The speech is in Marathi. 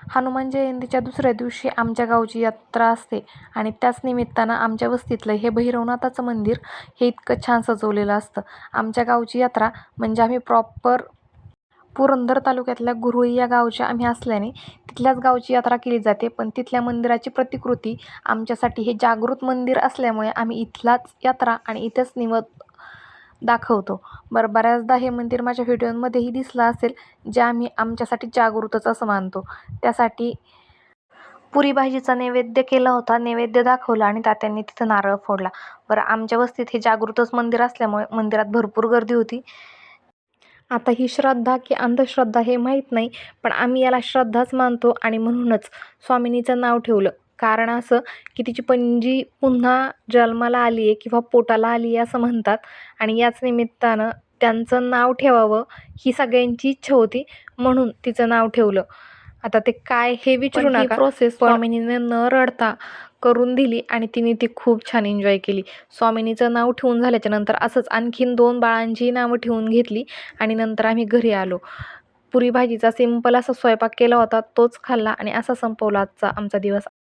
हनुमान जयंतीच्या दुसऱ्या दिवशी आमच्या गावची यात्रा असते आणि त्याच निमित्तानं आमच्या वस्तीतलं हे भैरवनाथाचं मंदिर हे इतकं छान सजवलेलं असतं. आमच्या गावची यात्रा म्हणजे आम्ही प्रॉपर पुरंदर तालुक्यातल्या गुरळी या गावच्या आम्ही असल्याने तिथल्याच गावची यात्रा केली जाते. पण तिथल्या मंदिराची प्रतिकृती आमच्यासाठी हे जागृत मंदिर असल्यामुळे आम्ही इथलाच यात्रा आणि इथेच निवद दाखवतो. बऱ्याचदा हे मंदिर माझ्या व्हिडिओमध्येही दिसलं असेल, जे आम्ही आमच्यासाठी जागृतच असं मानतो. त्यासाठी पुरी भाजीचा नैवेद्य केला होता, नैवेद्य दाखवला आणि तात्यांनी तिथं नारळ फोडला. आमच्या वस्तीत हे जागृतच मंदिर असल्यामुळे मंदिरात भरपूर गर्दी होती. आता ही श्रद्धा की अंधश्रद्धा हे माहीत नाही, पण आम्ही याला श्रद्धाच मानतो आणि म्हणूनच स्वामिनीचं नाव ठेवलं. कारण असं की तिची पणजी पुन्हा जन्माला आली आहे किंवा पोटाला आली आहे असं म्हणतात आणि याच निमित्तानं त्यांचं नाव ठेवावं ही सगळ्यांची इच्छा होती, म्हणून तिचं नाव ठेवलं. आता ते काय हे विचारू नका. प्रोसेस स्वामिनीने न रडता करून दिली आणि तिने ती खूप छान एन्जॉय केली. स्वामिनीचं नाव ठेवून झाल्याच्या नंतर असंच आणखीन 2 बाळांची नावं ठेवून घेतली आणि नंतर आम्ही घरी आलो. पुरी भाजीचा सिंपल असा स्वयंपाक केला होता, तोच खाल्ला आणि असा संपवला आजचा आमचा दिवस.